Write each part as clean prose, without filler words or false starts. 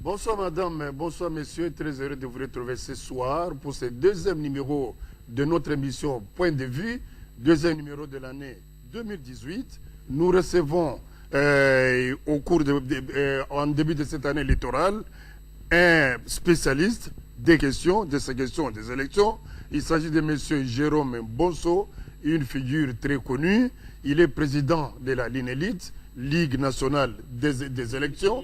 Bonsoir madame, bonsoir messieurs, très heureux de vous retrouver ce soir pour ce deuxième numéro de notre émission Point de vue, deuxième numéro de l'année 2018. Nous recevons en début de cette année électorale un spécialiste des questions, de ces questions des élections. Il s'agit de monsieur Jérôme Bonso, une figure très connue. Il est président de la LINELIT, Ligue nationale des élections.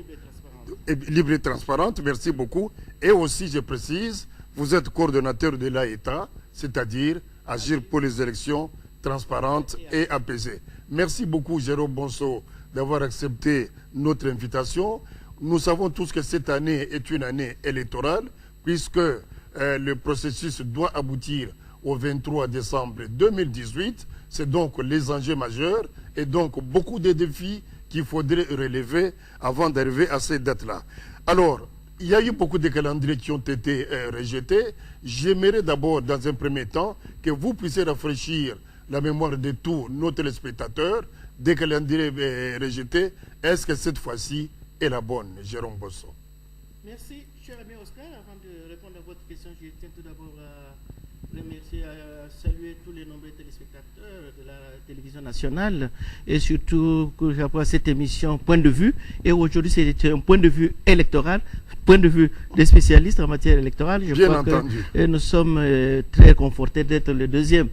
Libre et transparente, merci beaucoup. Et aussi, je précise, vous êtes coordonnateur de l'AETA, c'est-à-dire agir pour les élections transparentes et apaisées. Merci beaucoup, Jérôme Bonso, d'avoir accepté notre invitation. Nous savons tous que cette année est une année électorale, puisque le processus doit aboutir au 23 décembre 2018. C'est donc les enjeux majeurs et donc beaucoup de défis qu'il faudrait relever avant d'arriver à cette date-là. Alors, il y a eu beaucoup de calendriers qui ont été rejetés. J'aimerais d'abord, dans un premier temps, que vous puissiez rafraîchir la mémoire de tous nos téléspectateurs des calendriers rejetés. Est-ce que cette fois-ci est la bonne, Jérôme Bonso? Merci, cher ami Oscar. Avant de répondre à votre question, je tiens tout d'abord à remercier, à saluer tous les nombreux téléspectateurs de la télévision nationale et surtout que j'apprends cette émission Point de vue. Et aujourd'hui, c'est un point de vue électoral, point de vue des spécialistes en matière électorale. Je Bien crois entendu. que nous sommes très confortés d'être le deuxième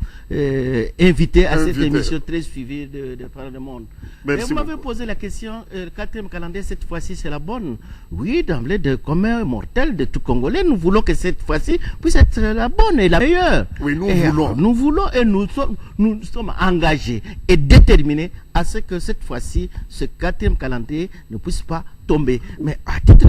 invité à cette émission très suivie de par le monde. Merci vous m'avez beaucoup. posé la question, le quatrième calendrier, cette fois-ci, c'est la bonne. Oui, d'emblée, de commun mortel de tout Congolais, nous voulons que cette fois-ci puisse être la bonne et la meilleure. Oui, nous Et voulons. nous voulons et nous sommes engagés et déterminés à ce que cette fois-ci, ce quatrième calendrier ne puisse pas tomber. Mais à titre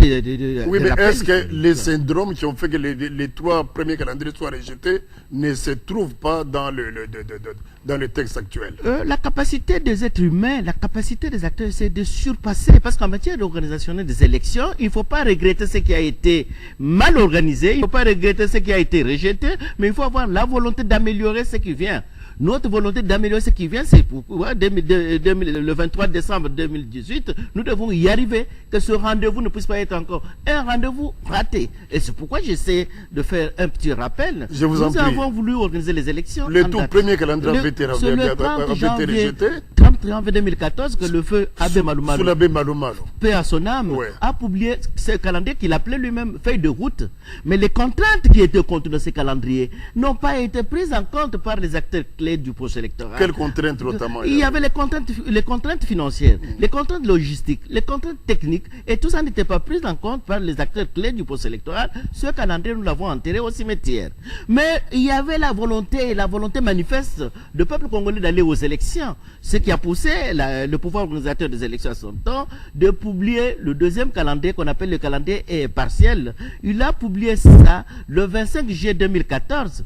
Oui, de mais rappel, est-ce que les syndromes qui ont fait que les trois premiers calendriers soient rejetés ne se trouvent pas dans le texte actuel? La capacité des êtres humains, la capacité des acteurs, c'est de surpasser. Parce qu'en matière d'organisation des élections, il ne faut pas regretter ce qui a été mal organisé, il ne faut pas regretter ce qui a été rejeté, mais il faut avoir la volonté d'améliorer ce qui vient. Notre volonté d'améliorer ce qui vient, c'est pour le 23 décembre 2018, nous devons y arriver, que ce rendez-vous ne puisse pas être encore un rendez-vous raté. Et c'est pourquoi j'essaie de faire un petit rappel. Je vous en prie. Nous avons voulu organiser les élections. Le tout premier calendrier avait été C'est le 30 janvier rejeté 30 janvier 2014 que le feu Abbé Malumalu, sous l'abbé Malumalu. paix à son âme, Ouais. a publié ce calendrier qu'il appelait lui-même feuille de route. Mais les contraintes qui étaient contenues dans ce calendrier n'ont pas été prises en compte par les acteurs clés du processus électoral. Quelles contraintes notamment? Il y avait les contraintes financières, les contraintes logistiques, les contraintes techniques, et tout ça n'était pas pris en compte par les acteurs clés du processus électoral. Ce calendrier, nous l'avons enterré au cimetière. Mais il y avait la volonté manifeste du peuple congolais d'aller aux élections, ce qui a poussé le pouvoir organisateur des élections à son temps de publier le deuxième calendrier qu'on appelle le calendrier partiel. Il a publié ça le 25 juillet 2014.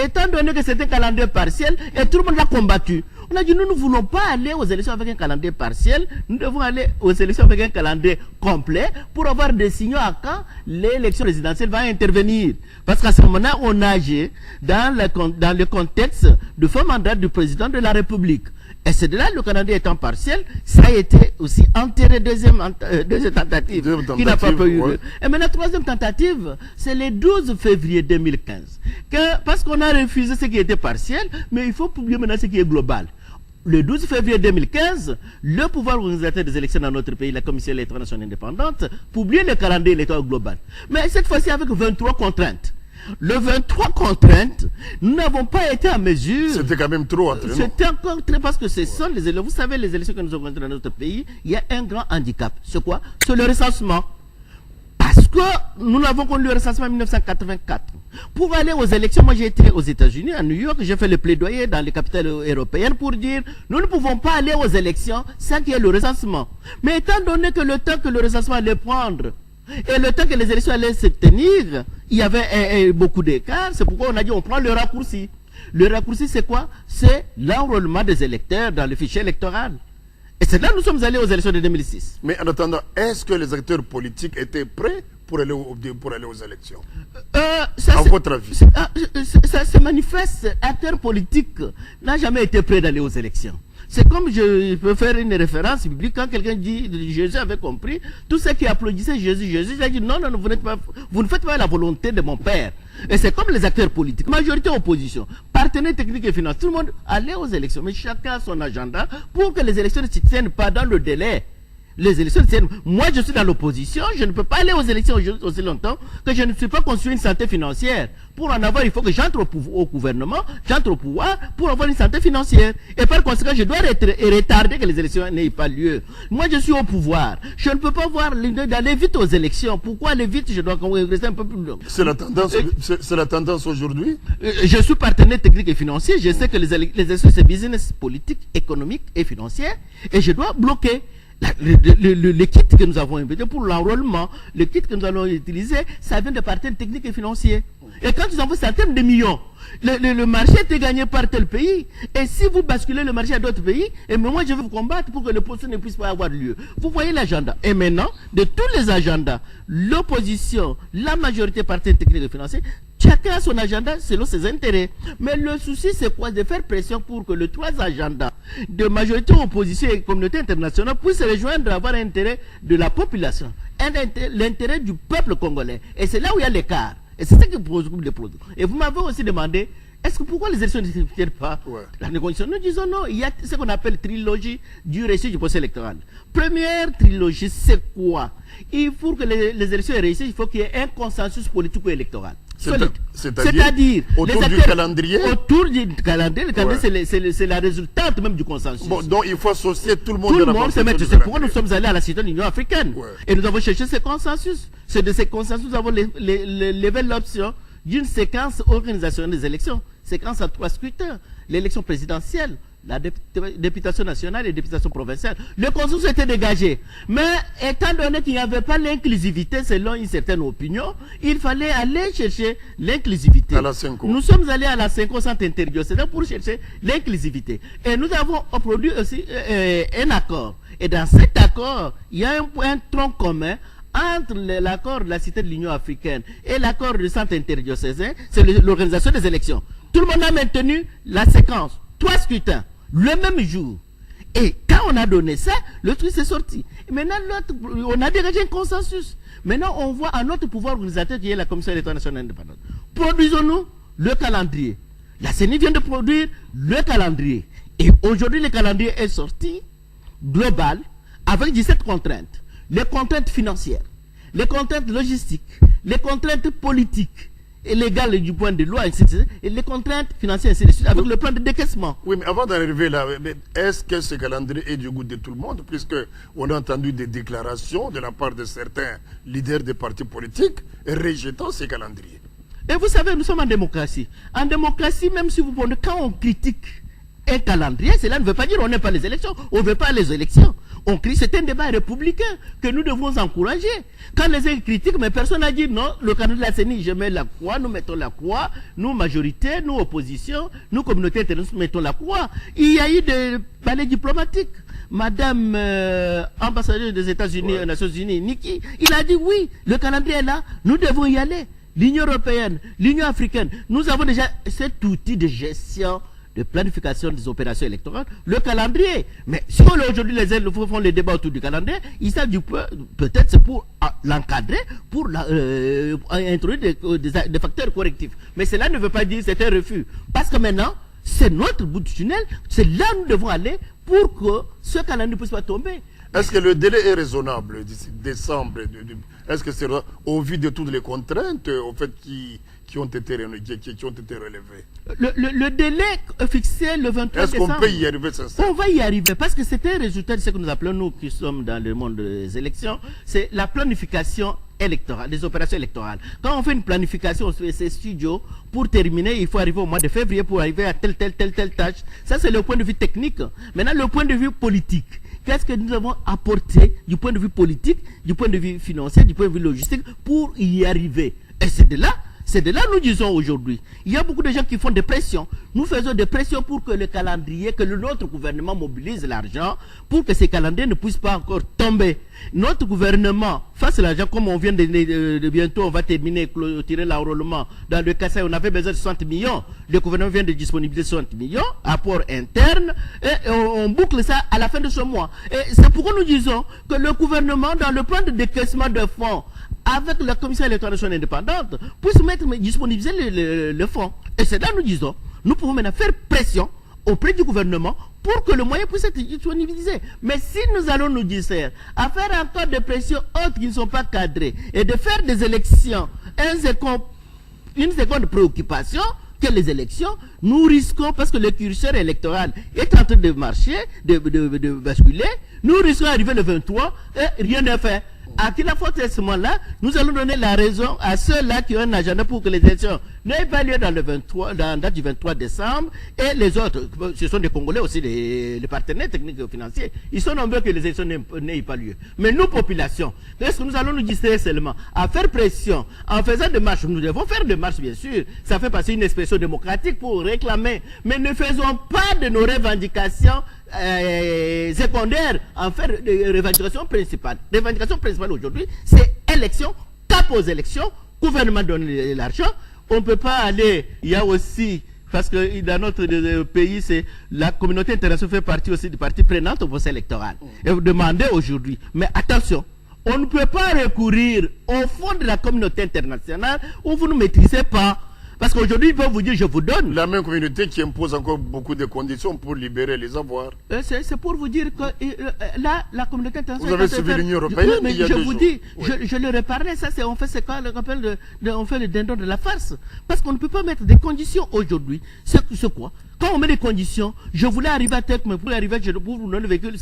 Étant donné que c'était un calendrier partiel, et tout le monde l'a combattu. On a dit, nous ne voulons pas aller aux élections avec un calendrier partiel, nous devons aller aux élections avec un calendrier complet pour avoir des signaux à quand l'élection présidentielle va intervenir. Parce qu'à ce moment-là, on nageait dans le contexte du faux mandat du président de la République. Et c'est de là, le calendrier étant partiel, ça a été aussi enterré, deuxième tentative, qui n'a pas eu lieu. Et maintenant, troisième tentative, c'est le 12 février 2015. Parce qu'on a refusé ce qui était partiel, mais il faut publier maintenant ce qui est global. Le 12 février 2015, le pouvoir organisateur des élections dans notre pays, la Commission électorale nationale indépendante, publie le calendrier électoral global. Mais cette fois-ci avec 23 contraintes. Le 23 contraintes, nous n'avons pas été en mesure. C'était quand même trop entre nous. C'était encore très, parce que ce sont les élections. Vous savez, les élections que nous organisons dans notre pays, il y a un grand handicap. C'est quoi? C'est le recensement. Parce que nous n'avons connu le recensement en 1984. Pour aller aux élections, moi j'ai été aux États-Unis, à New York, j'ai fait le plaidoyer dans les capitales européennes pour dire nous ne pouvons pas aller aux élections sans qu'il y ait le recensement. Mais étant donné que le temps que le recensement allait prendre et le temps que les élections allaient se tenir, il y avait beaucoup d'écart. C'est pourquoi on a dit on prend le raccourci. Le raccourci, c'est quoi? C'est l'enrôlement des électeurs dans le fichier électoral. Et c'est là que nous sommes allés aux élections de 2006. Mais en attendant, est-ce que les acteurs politiques étaient prêts pour aller aux élections? À votre avis? Ça se manifeste. Acteur politique n'a jamais été prêt d'aller aux élections. C'est comme je peux faire une référence biblique quand quelqu'un dit Jésus avait compris, tous ceux qui applaudissaient Jésus a dit non, vous ne faites pas la volonté de mon Père. Et c'est comme les acteurs politiques, majorité opposition, partenaires techniques et financiers, tout le monde allait aux élections, mais chacun a son agenda pour que les élections ne se tiennent pas dans le délai. Les élections tiennent. Moi, je suis dans l'opposition, je ne peux pas aller aux élections aussi longtemps que je ne suis pas construit une santé financière. Pour en avoir, il faut que j'entre au gouvernement, j'entre au pouvoir pour avoir une santé financière. Et par conséquent, je dois retarder que les élections n'aient pas lieu. Moi, je suis au pouvoir. Je ne peux pas voir d'aller vite aux élections. Pourquoi aller vite? Je dois rester un peu plus long. C'est la tendance aujourd'hui. Je suis partenaire technique et financier. Je sais que les élections, c'est business politique, économique et financier. Et je dois bloquer. Le kit que nous avons invité pour l'enrôlement, le kit que nous allons utiliser, ça vient de partenaires techniques et financiers. Et quand ils envoient centaines de millions, le marché était gagné par tel pays. Et si vous basculez le marché à d'autres pays, et moi je vais vous combattre pour que le processus ne puisse pas avoir lieu. Vous voyez l'agenda. Et maintenant, de tous les agendas, l'opposition, la majorité partenaires techniques et financiers, chacun a son agenda selon ses intérêts. Mais le souci, c'est quoi? De faire pression pour que les trois agendas de majorité opposition et communauté internationale puissent se rejoindre, avoir l'intérêt de la population, l'intérêt du peuple congolais. Et c'est là où il y a l'écart. Et c'est ça qui pose les problèmes. Et vous m'avez aussi demandé, pourquoi les élections ne se tiennent pas? La négociation, nous disons non, il y a ce qu'on appelle trilogie du récit du processus électoral. Première trilogie, c'est quoi? Il faut que les élections réussissent, il faut qu'il y ait un consensus politico-électoral. C'est-à-dire autour du calendrier. Autour du calendrier, le calendrier c'est la résultante même du consensus. Bon, donc il faut associer tout le monde. Tout le monde se met. C'est pourquoi nous sommes allés à la cité de l'Union africaine. Et nous avons cherché ce consensus. C'est de ces consensus nous avons levé l'option d'une séquence organisationnelle des élections. Séquence à 3 scrutins. L'élection présidentielle, la députation nationale et la députation provinciale. Le consensus était dégagé. Mais étant donné qu'il n'y avait pas l'inclusivité selon une certaine opinion, il fallait aller chercher l'inclusivité. Nous sommes allés à la 5 au centre interdiocésain pour chercher l'inclusivité. Et nous avons produit aussi un accord. Et dans cet accord, il y a un tronc commun entre l'accord de la Cité de l'Union africaine et l'accord du centre interdiocésain, c'est l'organisation des élections. Tout le monde a maintenu la séquence. 3 scrutins, le même jour. Et quand on a donné ça, le truc s'est sorti. Et maintenant, on a dégagé un consensus. Maintenant, on voit un autre pouvoir organisateur qui est la Commission électorale nationale indépendante. Produisons-nous le calendrier. La CENI vient de produire le calendrier. Et aujourd'hui, le calendrier est sorti global avec 17 contraintes. Les contraintes financières, les contraintes logistiques, les contraintes politiques et légales du point de loi, et les contraintes financières, ainsi de suite, avec le plan de décaissement. Oui, mais avant d'arriver là, est-ce que ce calendrier est du goût de tout le monde? Puisqu'on a entendu des déclarations de la part de certains leaders des partis politiques rejetant ces calendriers. Et vous savez, nous sommes en démocratie. En démocratie, même si vous prenez, quand on critique un calendrier, cela ne veut pas dire qu'on n'aime pas les élections, on ne veut pas les élections. On crie, c'est un débat républicain que nous devons encourager. Quand les uns critiquent, mais personne n'a dit non, le calendrier de la CENI, je mets la croix, nous mettons la croix, nous majorité, nous opposition, nous communauté internationale, mettons la croix. Il y a eu des palais diplomatiques. Madame ambassadeur des États-Unis aux Nations Unies, Nikki, il a dit oui, le calendrier est là, nous devons y aller. L'Union européenne, l'Union africaine, nous avons déjà cet outil de gestion, de planification des opérations électorales, le calendrier. Mais si aujourd'hui les élèves font les débats autour du calendrier, ils savent peut-être c'est pour l'encadrer, pour introduire des facteurs correctifs. Mais cela ne veut pas dire que c'est un refus. Parce que maintenant, c'est notre bout du tunnel, c'est là où nous devons aller pour que ce calendrier ne puisse pas tomber. Est-ce que le délai est raisonnable d'ici décembre? Est-ce que c'est au vu de toutes les contraintes au fait qui ont été relevées? Le délai fixé le 23 décembre. Est-ce qu'on peut y arriver, On va y arriver parce que c'est un résultat de ce que nous appelons, nous qui sommes dans le monde des élections, c'est la planification électorale, des opérations électorales. Quand on fait une planification, on fait ces studios, pour terminer, il faut arriver au mois de février pour arriver à telle tâche. Ça, c'est le point de vue technique. Maintenant, le point de vue politique. Qu'est-ce que nous avons apporté du point de vue politique, du point de vue financier, du point de vue logistique pour y arriver? Et c'est de là, C'est de là nous disons aujourd'hui. Il y a beaucoup de gens qui font des pressions. Nous faisons des pressions pour que le calendrier, que notre gouvernement mobilise l'argent pour que ces calendriers ne puissent pas encore tomber. Notre gouvernement fasse l'argent comme on vient de bientôt, on va terminer, clôturer l'enrôlement. Dans le Kassai, on avait besoin de 60 millions. Le gouvernement vient de disponibiliser 60 millions, apport interne, et on boucle ça à la fin de ce mois. Et c'est pourquoi nous disons que le gouvernement, dans le plan de décaissement de fonds, avec la Commission électorale indépendante, puisse disponibiliser le fonds. Et c'est là nous disons, nous pouvons maintenant faire pression auprès du gouvernement pour que le moyen puisse être disponibilisé. Mais si nous allons nous distraire à faire encore des pressions autres qui ne sont pas cadrées et de faire des élections, une seconde préoccupation que les élections, nous risquons, parce que le curseur électoral est en train de marcher, de basculer, nous risquons d'arriver le 23 et rien n'est fait. À qui la faute à ce moment-là, nous allons donner la raison à ceux-là qui ont un agenda pour que les élections n'aient pas lieu dans la date du 23 décembre, et les autres, ce sont des Congolais aussi, les partenaires techniques et financiers, ils sont nombreux que les élections n'aient pas lieu. Mais nous, population, est-ce que nous allons nous distraire seulement à faire pression en faisant des marches? Nous devons faire des marches, bien sûr, ça fait passer une expression démocratique pour réclamer, mais ne faisons pas de nos revendications secondaires en faire des revendications principales. Revendication principale aujourd'hui, c'est élection, cap aux élections, gouvernement donne l'argent. On ne peut pas aller, il y a aussi, parce que dans notre pays, c'est la communauté internationale fait partie aussi des parties prenantes au procès électoral. Et vous demandez aujourd'hui, mais attention, on ne peut pas recourir au fond de la communauté internationale où vous ne maîtrisez pas. Parce qu'aujourd'hui, ils peuvent vous dire, je vous donne. La même communauté qui impose encore beaucoup de conditions pour libérer les avoirs. C'est pour vous dire que là, la communauté internationale... Vous avez suivi l'Union européenne mais il y a je 2 vous jours. dis, Oui. je le reparlais, ça c'est, on fait ce qu'on appelle on fait le dindon de la farce. Parce qu'on ne peut pas mettre des conditions aujourd'hui. C'est quoi? Quand on met des conditions, je voulais arriver à Tech, mais pour arriver, pour vous donner le véhicule,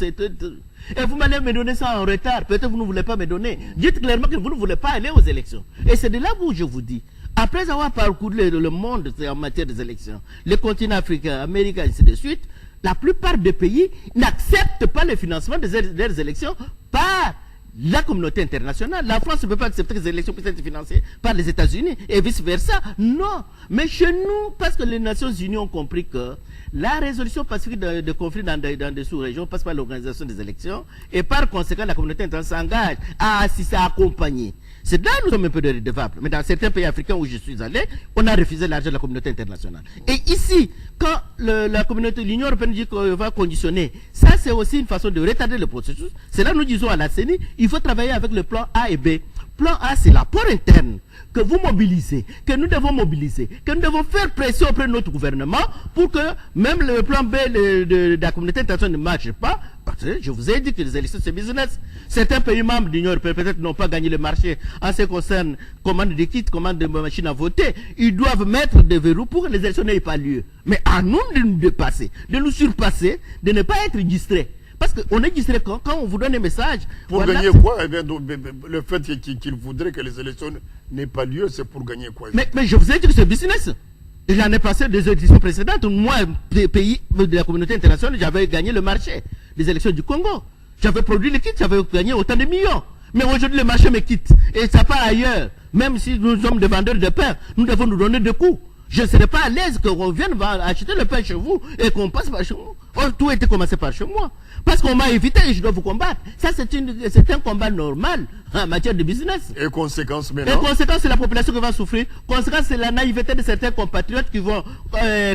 et vous m'allez me donner ça en retard. Peut-être vous ne voulez pas me donner. Dites clairement que vous ne voulez pas aller aux élections. Et c'est de là où je vous dis, après avoir parcouru le monde en matière des élections, les continents africains, américains, ainsi de suite, la plupart des pays n'acceptent pas le financement des élections par la communauté internationale. La France ne peut pas accepter que les élections puissent être financées par les États-Unis et vice-versa. Non. Mais chez nous, parce que les Nations Unies ont compris que la résolution pacifique de conflits dans des sous-régions passe par l'organisation des élections et par conséquent, la communauté internationale s'engage à assister, à accompagner. C'est là que nous sommes un peu redevables. Mais dans certains pays africains où je suis allé, on a refusé l'argent de la communauté internationale. Et ici, quand l'Union européenne dit qu'on va conditionner, ça c'est aussi une façon de retarder le processus. C'est là que nous disons à la CENI, il faut travailler avec le plan A et B. Plan A, c'est l'apport interne que vous mobilisez, que nous devons mobiliser, que nous devons faire pression auprès de notre gouvernement pour que même le plan B de la communauté internationale ne marche pas. Parce que je vous ai dit que les élections c'est business. Certains pays membres de l'Union européenne peut-être n'ont pas gagné le marché en ce qui concerne commande de kits, commande de machines à voter. Ils doivent mettre des verrous pour que les élections n'aient pas lieu. Mais à nous de nous dépasser, de nous surpasser, de ne pas être distraits. Parce qu'on est distrait quand on vous donne un message. Pour voilà, gagner quoi? Eh bien, le fait qu'il voudrait que les élections n'aient pas lieu, c'est pour gagner quoi? Mais je vous ai dit que c'est business. Il en est passé des élections précédentes. Moi, des pays de la communauté internationale, j'avais gagné le marché des élections du Congo. J'avais produit les kits, j'avais gagné autant de millions. Mais aujourd'hui, le marché me quitte. Et ça part ailleurs. Même si nous sommes des vendeurs de pain, nous devons nous donner des coups. Je ne serai pas à l'aise qu'on vienne acheter le pain chez vous et qu'on passe par chez vous. Oh, tout était commencé par chez moi. Parce qu'on m'a évité et je dois vous combattre. Ça, c'est un combat normal en matière de business. Et conséquence Et maintenant? conséquence, c'est la population qui va souffrir. Conséquence, c'est la naïveté de certains compatriotes qui vont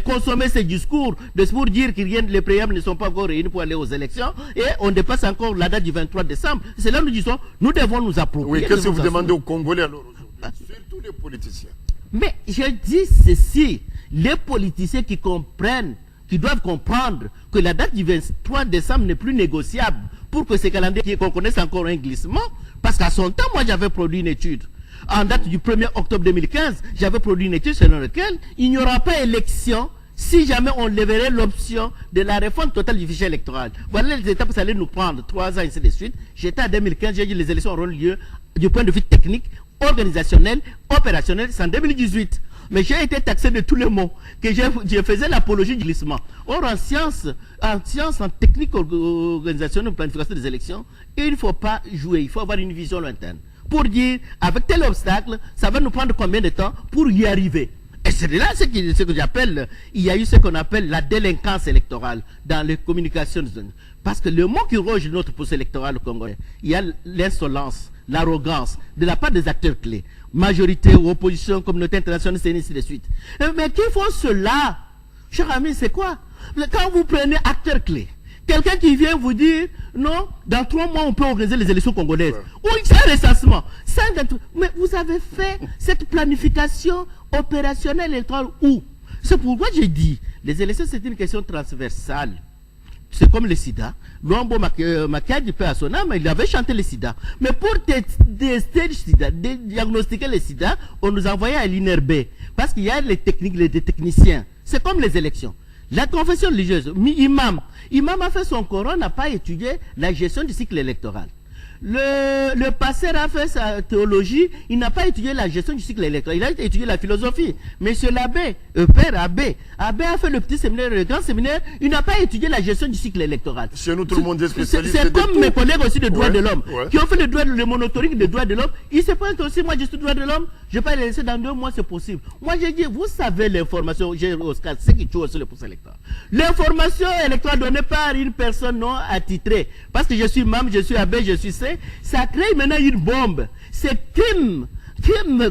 consommer ces discours pour dire que les préalables ne sont pas encore réunis pour aller aux élections. Et on dépasse encore la date du 23 décembre. C'est là que nous disons, nous devons nous approprier. Oui, qu'est-ce que vous demandez aux Congolais alors aujourd'hui? Surtout les politiciens. Mais je dis ceci, les politiciens qui comprennent, qui doivent comprendre que la date du 23 décembre n'est plus négociable pour que ces calendriers qu'on connaisse encore un glissement, parce qu'à son temps, moi j'avais produit une étude. En date du 1er octobre 2015, j'avais produit une étude selon laquelle il n'y aura pas élection si jamais on leverait l'option de la réforme totale du fichier électoral. Voilà les étapes, ça allait nous prendre 3 ans, ainsi de suite. J'étais en 2015, j'ai dit les élections auront lieu du point de vue technique, organisationnel, opérationnel, c'est en 2018. Mais j'ai été taxé de tous les mots, que je faisais l'apologie du glissement. Or, en science, en technique organisationnelle, planification des élections, il ne faut pas jouer, il faut avoir une vision lointaine. pour dire, avec tel obstacle, ça va nous prendre combien de temps pour y arriver. Et c'est là ce que j'appelle, il y a eu ce qu'on appelle la délinquance électorale dans les communications. Parce que le mot qui ronge notre processus électoral congolais, il y a l'insolence, l'arrogance de la part des acteurs clés. Majorité, opposition, communauté internationale, c'est ainsi de suite. Mais qui font cela, cher ami, c'est quoi? Quand vous prenez acteurs clés, quelqu'un qui vient vous dire, non, dans 3 mois, on peut organiser les élections congolaises. Ouais. Ou c'est un recensement. Mais vous avez fait cette planification opérationnelle électorale où? C'est pourquoi j'ai dit, les élections, c'est une question transversale. C'est comme le sida. Luambo Makadi, paix à son âme, il avait chanté le sida. Mais pour tester le sida, diagnostiquer le sida, on nous envoyait à l'INRB. Parce qu'il y a les techniques, les techniciens. C'est comme les élections. La confession religieuse, imam a fait son Coran, n'a pas étudié la gestion du cycle électoral. Le pasteur a fait sa théologie, il n'a pas étudié la gestion du cycle électoral, il a étudié la philosophie. Monsieur l'abbé, père abbé a fait le petit séminaire, le grand séminaire, il n'a pas étudié la gestion du cycle électoral. Chez nous, tout le monde est spécialiste. C'est comme mes collègues aussi de droits de l'homme, qui ont fait le monitoring des droits de l'homme. Ils se pointent aussi, moi je suis droit de l'homme, je ne vais pas les laisser dans 2 mois, c'est possible. Moi j'ai dit, vous savez l'information, j'ai Oscar, c'est qui tue aussi le processus électoral. L'information électorale donnée par une personne non attitrée, parce que je suis imam, je suis abbé, je suis ça crée maintenant une bombe. C'est crime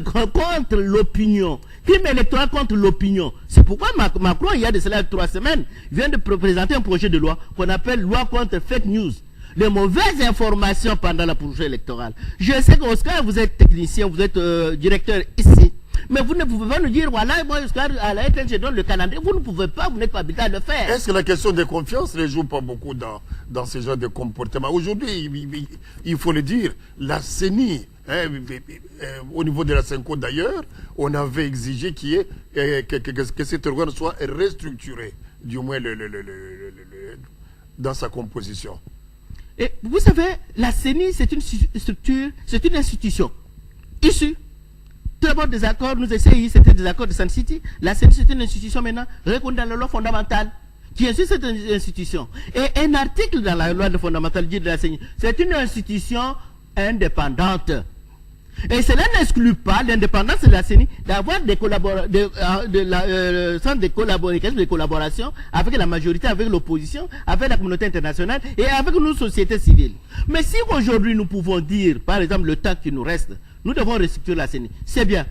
contre l'opinion. Crime électoral contre l'opinion. C'est pourquoi Macron, il y a de cela 3 semaines, vient de présenter un projet de loi qu'on appelle loi contre fake news. Les mauvaises informations pendant la procédure électorale. Je sais qu'Oscar, vous êtes technicien, vous êtes directeur ici. Mais vous ne pouvez pas nous dire, voilà, moi, Oscar, à la RTL, je donne le calendrier. Vous ne pouvez pas, vous n'êtes pas habilité à le faire. Est-ce que la question de confiance ne joue pas beaucoup dans ce genre de comportement? Aujourd'hui, il faut le dire, la CENI, au niveau de la CENCO d'ailleurs, on avait exigé que cet organe soit restructuré, du moins dans sa composition. Et vous savez, la CENI, c'est une structure, c'est une institution issue. Tout d'abord, des accords, nous essayons, c'était des accords de Sun City. La CENI, c'est une institution maintenant reconnue dans la loi fondamentale, qui est cette institution. Et un article dans la loi fondamentale dit de la CENI, c'est une institution indépendante. Et cela n'exclut pas l'indépendance de la CENI d'avoir des collaborations avec la majorité, avec l'opposition, avec la communauté internationale et avec nos sociétés civiles. Mais si aujourd'hui nous pouvons dire, par exemple, le temps qui nous reste, nous devons restructurer la CENI, c'est bien.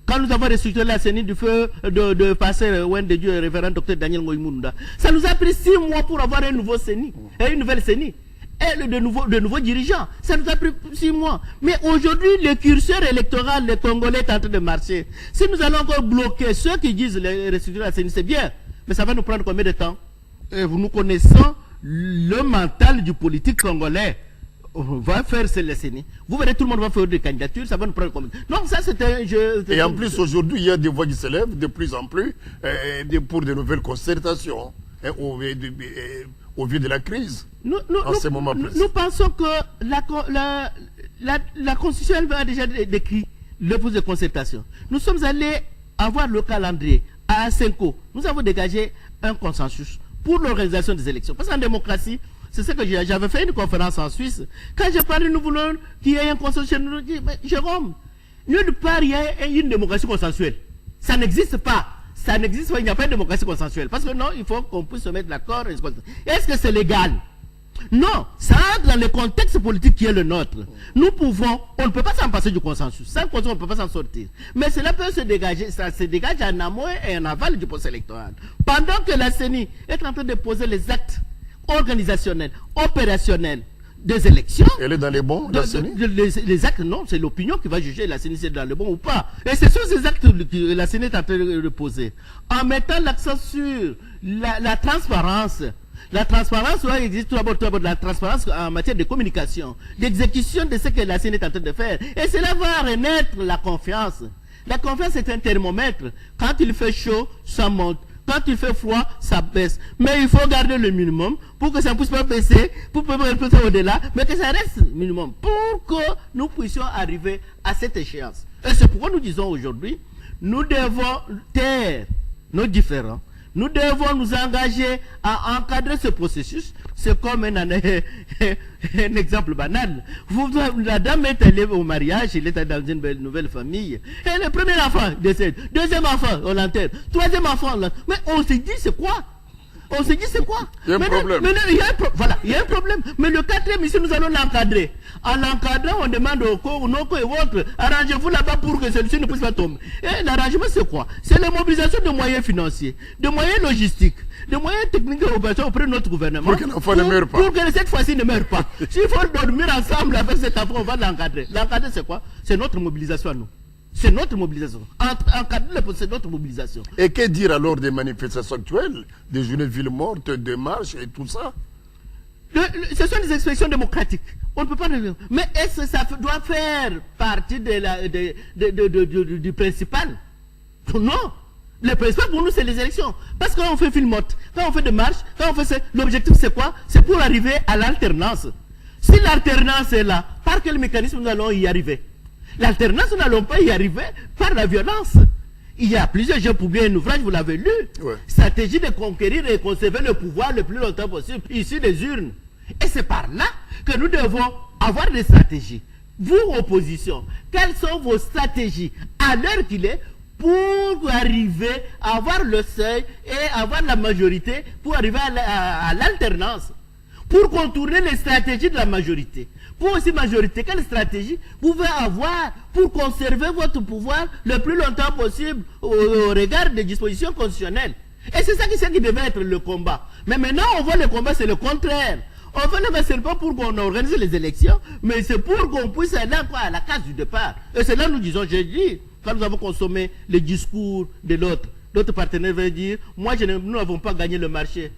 Quand nous avons restructuré la CENI du feu de passer Wen de Dieu et révérend docteur Daniel Moïmounda, ça nous a pris 6 mois pour avoir un nouveau CENI, une nouvelle CENI. Et de nouveaux dirigeants. Ça nous a pris 6 mois. Mais aujourd'hui, le curseur électoral, les Congolais est en train de marcher. Si nous allons encore bloquer ceux qui disent les restructurer la CENI, c'est bien. Mais ça va nous prendre combien de temps? Et nous connaissons le mental du politique congolais. On va faire la CENI. Vous verrez, tout le monde va faire des candidatures, ça va nous prendre combien? Donc ça, c'est un jeu. Et en plus, aujourd'hui, il y a des voix qui s'élèvent de plus en plus pour de nouvelles concertations au vu de la crise. Nous pensons que la Constitution elle a déjà décrit le processus de concertation. Nous sommes allés avoir le calendrier à Senko. Nous avons dégagé un consensus pour l'organisation des élections. Parce qu'en démocratie, c'est ce que j'avais fait une conférence en Suisse. Quand j'ai parlé, nous voulons qu'il y ait un consensus. Nous dit, mais Jérôme, nulle part il y a une démocratie consensuelle. Ça n'existe pas. Ça n'existe pas, il n'y a pas de démocratie consensuelle. Parce que non, il faut qu'on puisse se mettre d'accord. Est-ce que c'est légal? Non, ça entre dans le contexte politique qui est le nôtre. Nous pouvons, on ne peut pas s'en passer du consensus. Sans consensus, on ne peut pas s'en sortir. Mais cela peut se dégager, ça se dégage en amont et en aval du processus électoral. Pendant que la CENI est en train de poser les actes organisationnels, opérationnels des élections. Elle est dans les bons, la CENI? Les actes, non, c'est l'opinion qui va juger la CENI c'est dans le bon ou pas. Et c'est sur ces actes que la CENI est en train de poser. En mettant l'accent sur la transparence. La transparence doit exister tout d'abord la transparence en matière de communication, d'exécution de ce que la CENI est en train de faire. Et cela va renaître la confiance. La confiance est un thermomètre. Quand il fait chaud, ça monte. Quand il fait froid, ça baisse. Mais il faut garder le minimum pour que ça ne puisse pas baisser, pour pouvoir passer au-delà, mais que ça reste minimum pour que nous puissions arriver à cette échéance. Et c'est pourquoi nous disons aujourd'hui, nous devons taire nos différends, Nous devons nous engager à encadrer ce processus. C'est comme un exemple banal. La dame est allée au mariage, elle est dans une nouvelle famille. Et le premier enfant décède. Deuxième enfant, on l'enterre. Troisième enfant, on l'enterre. Mais on s'est dit, c'est quoi? On s'est dit, c'est quoi? Il y a un problème. Voilà, il y a un problème. Mais le quatrième, ici, nous allons l'encadrer. En l'encadrant, on demande aux co et autres, arrangez-vous là-bas pour que celui-ci ne puisse pas tomber. Et l'arrangement, c'est quoi? C'est la mobilisation de moyens financiers, de moyens logistiques, de moyens techniques et opérationnels auprès de notre gouvernement. Pour que l'enfant ne meure pas. Pour que cette fois-ci ne meure pas. S'il faut dormir ensemble avec cet enfant, on va l'encadrer. L'encadrer, c'est quoi? C'est notre mobilisation à nous. C'est notre mobilisation. Encadrer, c'est notre mobilisation. Et que dire alors des manifestations actuelles, des journées villes mortes, des marches et tout ça? Ce sont des expressions démocratiques. On ne peut pas... Mais est-ce que ça doit faire partie du principal? Non. Le principal pour nous, c'est les élections. Parce que quand on fait ville morte, quand on fait des marches, quand on fait ça, l'objectif c'est quoi? C'est pour arriver à l'alternance. Si l'alternance est là, par quel mécanisme nous allons y arriver? L'alternance, nous n'allons pas y arriver par la violence. Il y a plusieurs, j'ai publié un ouvrage, vous l'avez lu. Ouais. Stratégie de conquérir et conserver le pouvoir le plus longtemps possible, ici des urnes. Et c'est par là que nous devons avoir des stratégies. Vous, opposition, quelles sont vos stratégies à l'heure qu'il est pour arriver à avoir le seuil et avoir la majorité pour arriver à l'alternance? Pour contourner les stratégies de la majorité. Pour aussi majorité, quelle stratégie vous pouvez avoir pour conserver votre pouvoir le plus longtemps possible au regard des dispositions constitutionnelles? Et c'est ça qui devait être le combat. Mais maintenant, on voit le combat, c'est le contraire. On fait le c'est pas pour qu'on organise les élections, mais c'est pour qu'on puisse aller à la case du départ. Et c'est là nous disons, j'ai dit, quand nous avons consommé les discours de l'autre partenaire veut dire, nous n'avons pas gagné le marché.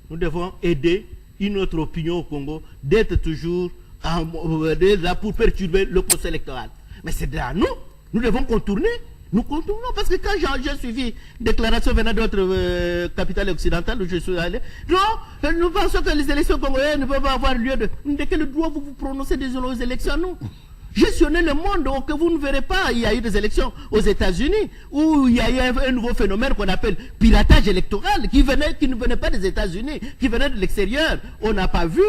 Nous devons aider une autre opinion au Congo d'être toujours là pour perturber le processus électoral. Mais c'est là nous devons contourner. Nous contournons parce que quand j'ai suivi déclaration venant d'autres capitales occidentales où je suis allé, non, nous pensons que les élections congolaises ne peuvent pas avoir lieu de quel droit vous vous prononcez des élections, nous? Gestionner le monde, donc vous ne verrez pas, il y a eu des élections aux États-Unis où il y a eu un nouveau phénomène qu'on appelle piratage électoral qui ne venait pas des États-Unis, qui venait de l'extérieur. On n'a pas vu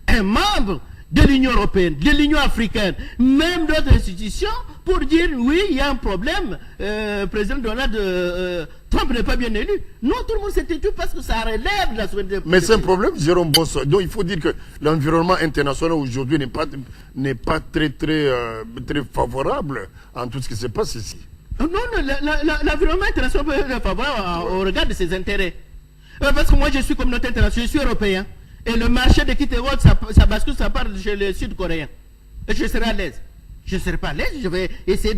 un membre de l'Union européenne, de l'Union africaine, même d'autres institutions pour dire oui, il y a un problème, président Donald Trump n'est pas bien élu. Non, tout le monde s'est têtu parce que ça relève de la souveraineté. Mais c'est un problème, Jérôme Bosso. Donc il faut dire que l'environnement international aujourd'hui n'est pas très favorable en tout ce qui se passe ici. Non, l'environnement international peut être favorable au regard de ses intérêts. Parce que moi je suis communauté internationale, je suis européen. Et le marché de Kitterod, ça bascule, ça part chez les Sud-Coréens. Et je serai à l'aise. Je ne serai pas à l'aise, je vais essayer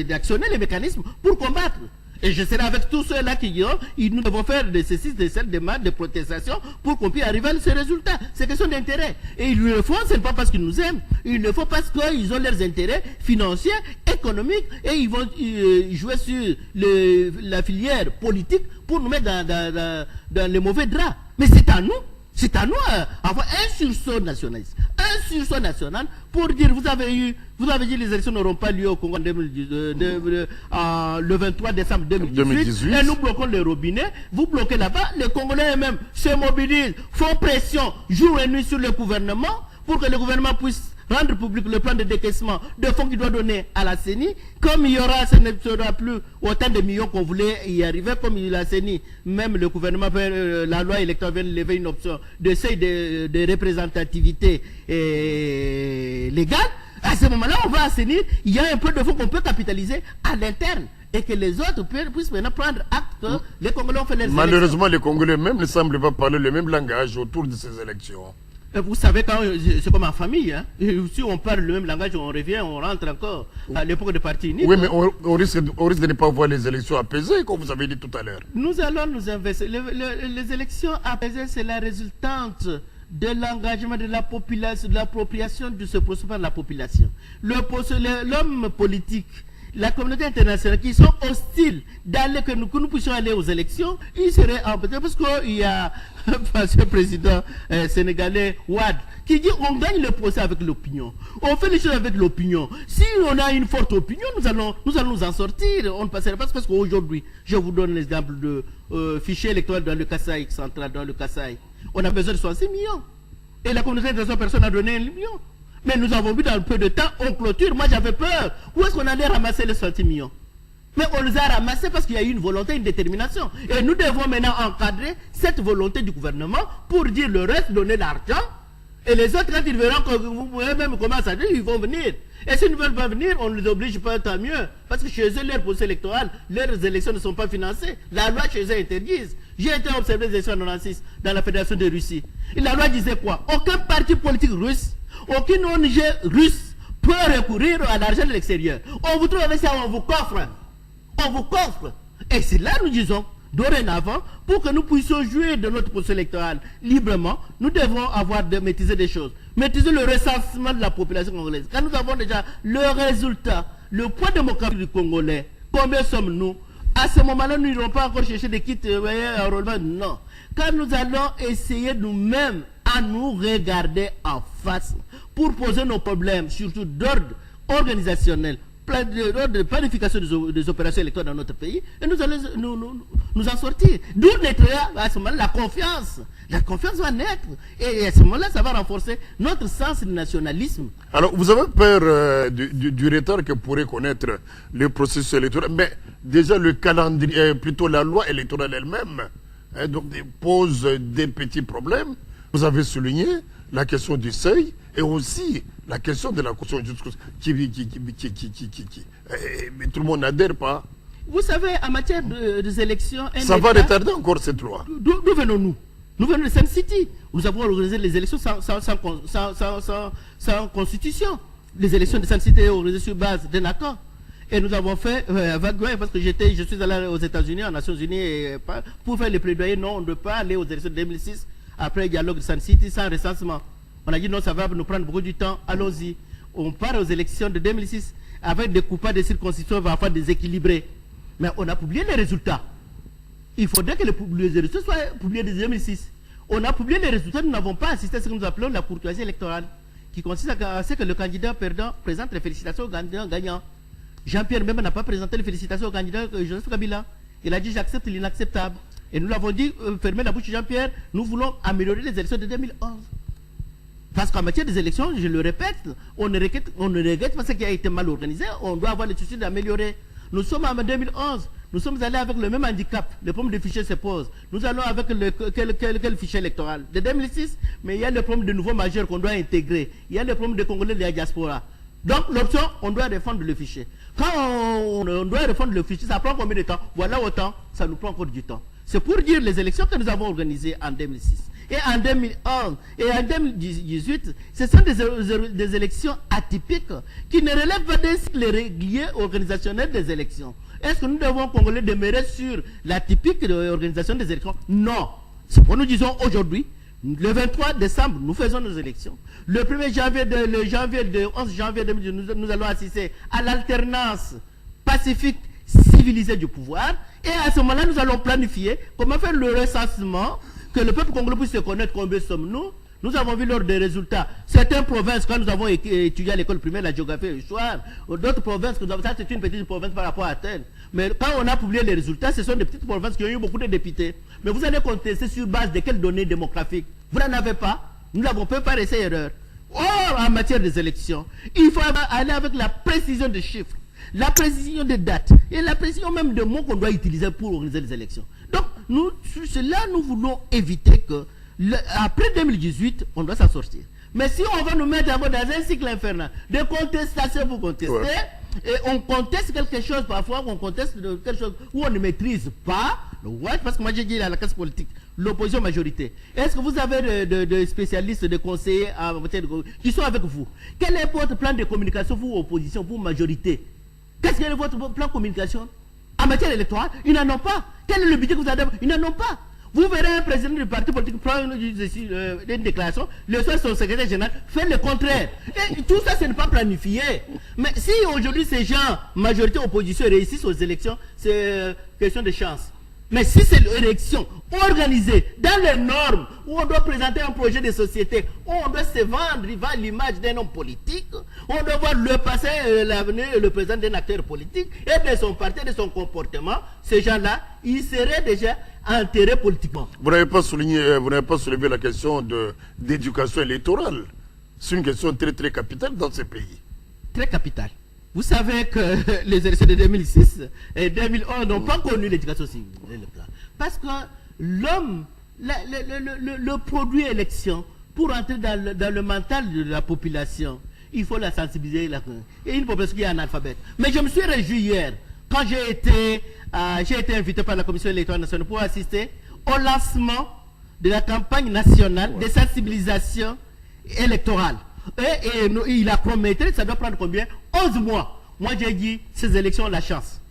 d'actionner les mécanismes pour combattre. Et je serai avec tous ceux-là qui diront, nous devons faire de ceci, de celles, des marches, de protestation pour qu'on puisse arriver à ce résultat. C'est question d'intérêt. Et ils le font, ce n'est pas parce qu'ils nous aiment. Ils le font parce qu'ils ont leurs intérêts financiers, économiques, et ils vont jouer sur la filière politique pour nous mettre dans les mauvais draps. Mais c'est à nous. C'est à nous d'avoir un sursaut nationaliste, un sursaut national pour dire vous avez dit les élections n'auront pas lieu au Congo le 23 décembre 2018 et nous bloquons les robinets, vous bloquez là-bas, les Congolais eux-mêmes se mobilisent, font pression jour et nuit sur le gouvernement pour que le gouvernement puisse rendre public le plan de décaissement de fonds qu'il doit donner à la CENI. Comme il y aura, ce ne sera plus autant de millions qu'on voulait y arriver, comme la CENI, même le gouvernement, la loi électorale vient de lever une option de seuil de représentativité légale. À ce moment-là, on va assainir, il y a un peu de fonds qu'on peut capitaliser à l'interne. Et que les autres puissent maintenant prendre acte que les Congolais ont fait les Malheureusement, les Congolais même ne semblent pas parler le même langage autour de ces élections. Vous savez, quand c'est comme en famille, hein? Si on parle le même langage, on revient, on rentre encore à l'époque de parti unique. Oui, mais on risque de ne pas voir les élections apaisées, comme vous avez dit tout à l'heure. Nous allons nous investir. Les élections apaisées, c'est la résultante de l'engagement de la population, de l'appropriation de ce processus par la population. L'homme politique la communauté internationale qui sont hostiles que nous puissions aller aux élections, ils seraient embêtés parce qu'il y a le président sénégalais Ouad qui dit on gagne le procès avec l'opinion, on fait les choses avec l'opinion. Si on a une forte opinion, nous allons nous en sortir. On ne passera pas parce qu'aujourd'hui, je vous donne l'exemple de fichier électoral dans le Kasaï central, dans le Kasaï. On a besoin de 66 millions. Et la communauté internationale, personne n'a donné 1 million. Mais nous avons vu dans peu de temps, on clôture. Moi, j'avais peur. Où est-ce qu'on allait ramasser les 60 millions? Mais on les a ramassés parce qu'il y a eu une volonté, une détermination. Et nous devons maintenant encadrer cette volonté du gouvernement pour dire le reste, donner l'argent. Et les autres, quand ils verront que vous pouvez même commencer à dire, ils vont venir. Et s'ils ne veulent pas venir, on ne les oblige pas, tant mieux. Parce que chez eux, leur processus électoral, leurs élections ne sont pas financées. La loi chez eux interdise. J'ai été observé les élections en 96 dans la Fédération de Russie. Et la loi disait quoi? Aucun parti politique russe, aucune ONG russe peut recourir à l'argent de l'extérieur. On vous trouve avec ça, on vous coffre. On vous coffre. Et c'est là nous disons, dorénavant, pour que nous puissions jouer de notre processus électoral librement, nous devons avoir de maîtriser des choses. Maîtriser le recensement de la population congolaise. Quand nous avons déjà le résultat, le poids démographique du Congolais, combien sommes-nous? À ce moment-là, nous n'irons pas encore chercher des kits enrôlement. Non. Quand nous allons essayer nous-mêmes à nous regarder en face pour poser nos problèmes, surtout d'ordre organisationnel, de planification des opérations électorales dans notre pays, et nous allons nous en sortir. D'où naîtra à ce moment-là la confiance. La confiance va naître. Et à ce moment-là, ça va renforcer notre sens du nationalisme. Alors, vous avez peur du retard que pourrait connaître le processus électoral. Mais déjà, le calendrier, plutôt la loi électorale elle-même, donc pose des petits problèmes. Vous avez souligné la question du seuil et aussi la question de la Constitution mais tout le monde n'adhère pas. Vous savez, en matière des élections... Ça va retarder encore cette loi. D'où venons-nous? Nous venons de Sun City. Nous avons organisé les élections sans constitution. Les élections de Sun City sont organisées sur base d'un accord. Et nous avons fait, parce que je suis allé aux États-Unis, aux Nations Unies, pour faire les plaidoyers. Non, on ne peut pas aller aux élections de 2006 après le dialogue de Sun City sans recensement. On a dit non, ça va nous prendre beaucoup de temps, allons-y. On part aux élections de 2006 avec des coupables de circonscriptions parfois déséquilibrés. Mais on a publié les résultats. Il faudrait que les résultats soient publiés en 2006. On a publié les résultats, nous n'avons pas assisté à ce que nous appelons la courtoisie électorale, qui consiste à ce que le candidat perdant présente les félicitations au candidat gagnant. Jean-Pierre même n'a pas présenté les félicitations au candidat Joseph Kabila. Il a dit j'accepte l'inacceptable. Et nous l'avons dit, fermez la bouche de Jean-Pierre, nous voulons améliorer les élections de 2011. Parce qu'en matière des élections, je le répète, on ne regrette pas ce qui a été mal organisé, on doit avoir le souci d'améliorer. Nous sommes en 2011, nous sommes allés avec le même handicap, le problème des fichiers se pose. Nous allons avec quel fichier électoral de 2006, mais il y a le problème de nouveaux majeurs qu'on doit intégrer, il y a le problème des Congolais de la diaspora. Donc l'option, on doit refondre le fichier. Quand on doit refondre le fichier, ça prend combien de temps? Voilà autant, ça nous prend encore du temps. C'est pour dire les élections que nous avons organisées en 2006. Et en 2011 et en 2018, ce sont des élections atypiques qui ne relèvent pas des cycles réguliers organisationnels des élections. Est-ce que nous devons Congolais demeurer sur l'atypique de l'organisation des élections? Non. C'est pourquoi nous disons aujourd'hui, le 23 décembre, nous faisons nos élections. Le 1er janvier, le 11 janvier 2018, nous allons assister à l'alternance pacifique civilisée du pouvoir. Et à ce moment-là, nous allons planifier comment faire le recensement, que le peuple congolais puisse se connaître combien sommes-nous. Nous avons vu lors des résultats, certaines provinces, quand nous avons étudié à l'école primaire la géographie et l'histoire, d'autres provinces, ça c'est une petite province par rapport à telle. Mais quand on a publié les résultats, ce sont des petites provinces qui ont eu beaucoup de députés. Mais vous allez contester sur base de quelles données démographiques? Vous n'en avez pas. Nous n'avons pas par essai erreur. Or, en matière des élections, il faut aller avec la précision des chiffres, la précision des dates et la précision même des mots qu'on doit utiliser pour organiser les élections. Donc, sur cela, nous voulons éviter que, après 2018, on doit s'en sortir. Mais si on va nous mettre dans un cycle infernal de contestation pour contester, et on conteste quelque chose parfois, on conteste quelque chose où on ne maîtrise pas, parce que moi j'ai dit à la classe politique, l'opposition majorité. Est-ce que vous avez des spécialistes, des conseillers qui sont avec vous? Quel est votre plan de communication pour opposition, pour majorité? Qu'est-ce que est votre plan de communication? En matière électorale, ils n'en ont pas. Quel est le budget que vous avez? Ils n'en ont pas. Vous verrez un président du parti politique prendre une déclaration, le soir son secrétaire général fait le contraire. Et tout ça, ce n'est pas planifié. Mais si aujourd'hui ces gens, majorité opposition, réussissent aux élections, c'est question de chance. Mais si c'est l'élection organisée dans les normes, où on doit présenter un projet de société, où on doit se vendre l'image d'un homme politique, on doit voir le passé, l'avenir et le présent d'un acteur politique, et de son parti, de son comportement, ces gens-là, ils seraient déjà enterrés politiquement. Vous n'avez pas souligné, vous n'avez pas soulevé la question d'éducation électorale. C'est une question très très capitale dans ce pays. Très capitale. Vous savez que les élections de 2006 et 2011 n'ont pas connu l'éducation civile. Parce que l'homme, le produit élection, pour entrer dans le mental de la population, il faut la sensibiliser. Et une population qui est analphabète. Mais je me suis réjoui hier, quand j'ai été invité par la Commission électorale nationale pour assister au lancement de la campagne nationale de sensibilisation électorale. Et il a promis, ça doit prendre combien? 11 mois. Moi j'ai dit, ces élections ont la chance.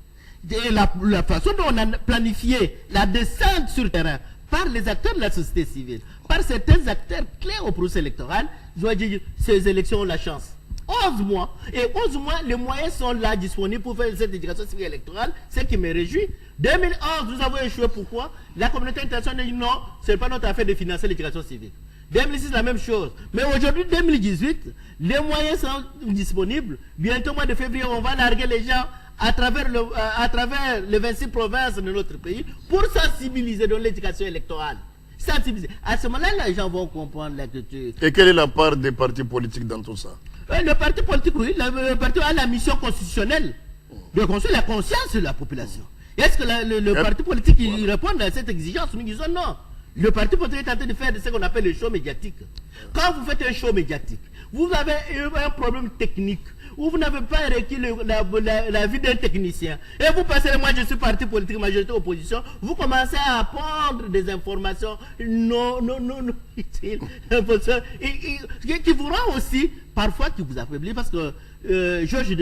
Et la façon dont on a planifié la descente sur le terrain par les acteurs de la société civile, par certains acteurs clés au processus électoral, je dois dire, ces élections ont la chance. 11 mois. Et 11 mois, les moyens sont là disponibles pour faire cette éducation civile électorale, ce qui me réjouit. 2011, nous avons échoué. Pourquoi? La communauté internationale dit non, ce n'est pas notre affaire de financer l'éducation civile. 2006, la même chose. Mais aujourd'hui, 2018, les moyens sont disponibles. Bientôt, au mois de février, on va larguer les gens à travers les 26 provinces de notre pays pour sensibiliser dans l'éducation électorale. Sensibiliser. À ce moment-là, les gens vont comprendre la culture. Et quelle est la part des partis politiques dans tout ça? Le parti politique, oui, le parti a la mission constitutionnelle de construire la conscience de la population. Est-ce que le parti politique il répond à cette exigence? Nous disons non. Le parti politique est en train de faire ce qu'on appelle le show médiatique. Quand vous faites un show médiatique, vous avez un problème technique, où vous n'avez pas requis la vie d'un technicien. Et vous passez, moi je suis parti politique, majorité opposition, vous commencez à prendre des informations non utiles, qui vous rend aussi, parfois qui vous affaiblit, parce que Georges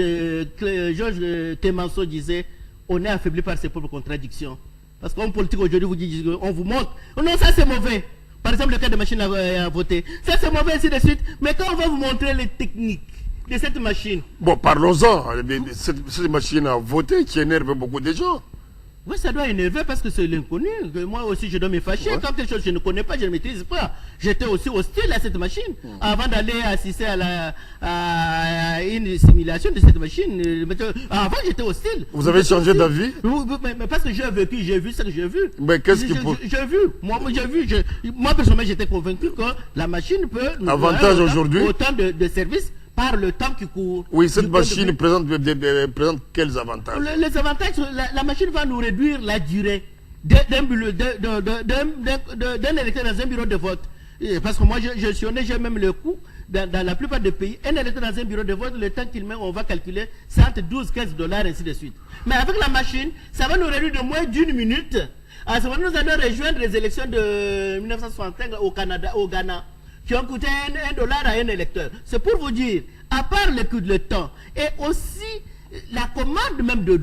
Clemenceau disait, on est affaibli par ses propres contradictions. Parce qu'en politique aujourd'hui, vous dit, on vous montre. Non, ça c'est mauvais. Par exemple, le cas de machine à voter. Ça c'est mauvais, ainsi de suite. Mais quand on va vous montrer les techniques de cette machine. Bon, parlons-en. Cette machine à voter qui énerve beaucoup de gens. Oui, ça doit énerver parce que c'est l'inconnu. Moi aussi, je dois me fâcher. Ouais. Quand quelque chose que je ne connais pas, je ne maîtrise pas. J'étais aussi hostile à cette machine. Avant d'aller assister à une simulation de cette machine. Avant, j'étais hostile. Vous avez changé d'avis? Mais parce que j'ai vécu, j'ai vu ce que j'ai vu. Mais qu'est-ce qui peut... J'ai vu. Moi, personnellement, j'étais convaincu que la machine peut nous avantage aujourd'hui autant de services par le temps qui court. Oui, cette machine présente quels avantages? Les avantages, la machine va nous réduire la durée d'un électeur dans un bureau de vote. Parce que moi, j'ai même le coût, dans la plupart des pays, un électeur dans un bureau de vote, le temps qu'il met, on va calculer, c'est entre 12-15 $, ainsi de suite. Mais avec la machine, ça va nous réduire de moins d'une minute. À ce moment, nous allons rejoindre les élections de 1965 au Canada, au Ghana, qui ont coûté $1 à un électeur. C'est pour vous dire, à part le coût de temps, et aussi la commande même de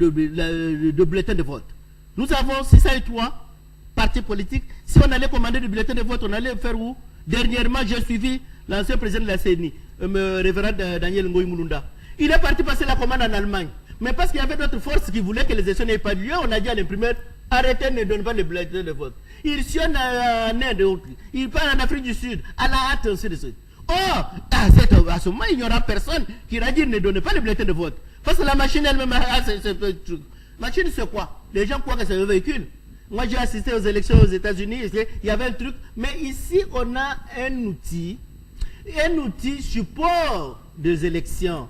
bulletins de vote. Nous avons 603 partis politiques. Si on allait commander des bulletins de vote, on allait faire où? Dernièrement, j'ai suivi l'ancien président de la CENI, le révérend Daniel Ngoï Mulunda. Il est parti passer la commande en Allemagne. Mais parce qu'il y avait d'autres forces qui voulaient que les élections n'aient pas lieu, on a dit à l'imprimeur, arrêtez, ne donnez pas les bulletins de vote. Il sillonne en Inde, il part en Afrique du Sud, à la hâte, ainsi de suite. Or, à ce moment, il n'y aura personne qui va dire ne donnez pas les bulletins de vote. Parce que la machine elle-même a ce truc. Machine, c'est quoi? Les gens croient que c'est un véhicule. Moi, j'ai assisté aux élections aux États-Unis, il y avait un truc. Mais ici, on a un outil support des élections.